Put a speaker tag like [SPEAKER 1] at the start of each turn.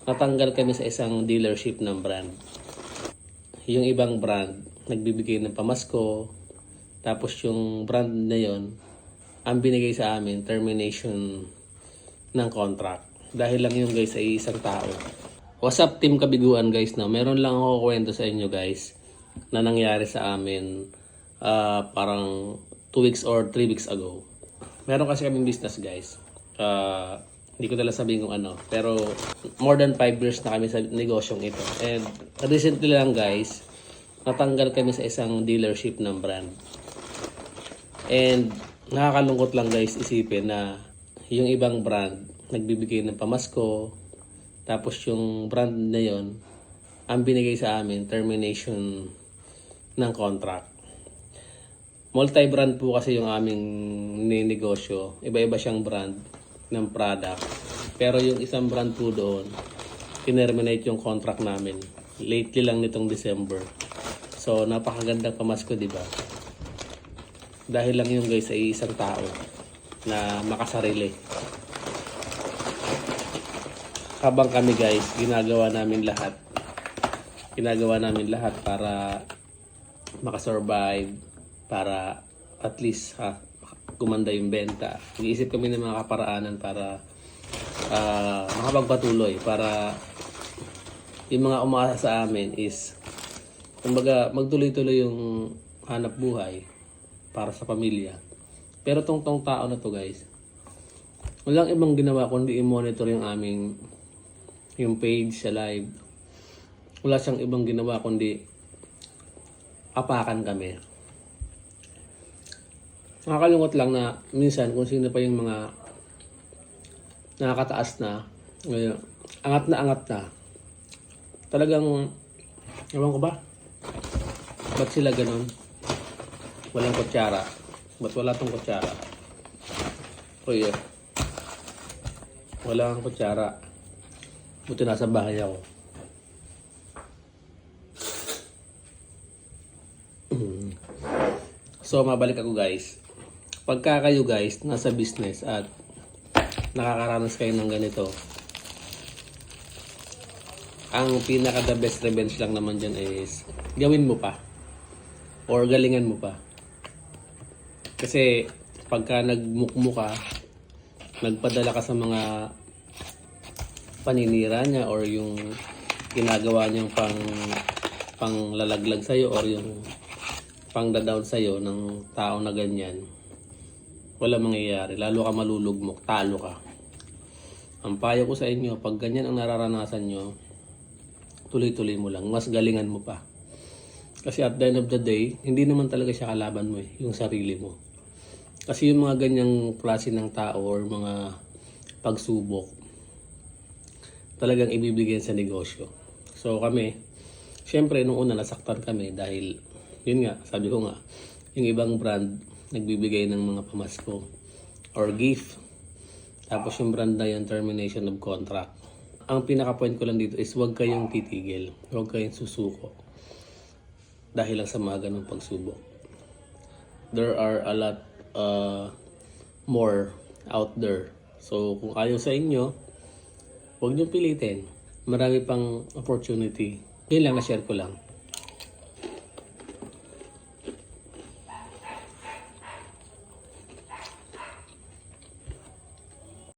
[SPEAKER 1] natanggal kami sa isang dealership ng brand. Yung ibang brand, nagbibigay ng pamasko. Tapos yung brand na yon, ang binigay sa amin, termination ng contract. Dahil lang yun guys ay isang tao. What's up team kabiguan guys na? Meron lang ako kwento sa inyo guys na nangyari sa amin parang 2 weeks or 3 weeks ago. Meron kasi kaming business guys. Hindi ko nila sabihin kung ano. Pero more than 5 years na kami sa negosyong ito. And recently lang guys, natanggal kami sa isang dealership ng brand. And nakakalungkot lang guys isipin na yung ibang brand nagbibigay ng pamasko. Tapos yung brand na yon, ang binigay sa amin, termination ng contract. Multi-brand po kasi yung aming ninegosyo. Iba-iba siyang brand ng product. Pero yung isang brand po doon, tinerminate yung contract namin. Lately lang nitong December. So, napakagandang pamasko, di ba? Dahil lang yung guys ay isang tao na makasarili. Habang kami guys, ginagawa namin lahat para makasurvive, para at least gumanda yung benta. Nag-iisip kami ng mga kaparaanan para makapagpatuloy, para yung mga umaasa sa amin is kumbaga magtuloy-tuloy yung hanap buhay para sa pamilya. Pero tong tao na to guys, walang ibang ginawa kundi i-monitor yung page sa live. Wala siyang ibang ginawa kundi apakan kami. Nakakalungkot lang na minsan kung sino pa yung mga nakakataas na, angat na. Talagang, ewan ko ba? Ba't sila ganun? Walang kutsara. Ba't wala tong kutsara? O yeah. Wala kang kutsara. Buti nasa bahay ako. So, mabalik ako guys. Pagka kayo guys, nasa business at nakakaranas kayo ng ganito, ang pinaka the best revenge lang naman dyan is gawin mo pa or galingan mo pa. Kasi pagka nagmukmo ka, nagpadala ka sa mga paninira niya or yung ginagawa niyang pang lalaglag sa'yo or yung pang down sa'yo ng tao na ganyan, wala mangyayari. Lalo ka malulugmok, talo ka. Ang payo ko sa inyo, pag ganyan ang nararanasan nyo, tuloy-tuloy mo lang. Mas galingan mo pa. Kasi at the end of the day, hindi naman talaga siya kalaban mo yung sarili mo. Kasi yung mga ganyang klase ng tao or mga pagsubok, talagang ibibigay sa negosyo. So kami, syempre nung una nasaktan kami dahil, yun nga, sabi ko nga, yung ibang brand nagbibigay ng mga pamasko or gift. Tapos yung brand na yun, termination of contract. Ang pinaka-point ko lang dito is huwag kayong titigil. Huwag kayong susuko. Dahil lang sa mga ganong pagsubok. There are a lot more out there. So kung ayaw sa inyo, huwag niyong pilitin. Marami pang opportunity. Yun lang, na-share ko lang.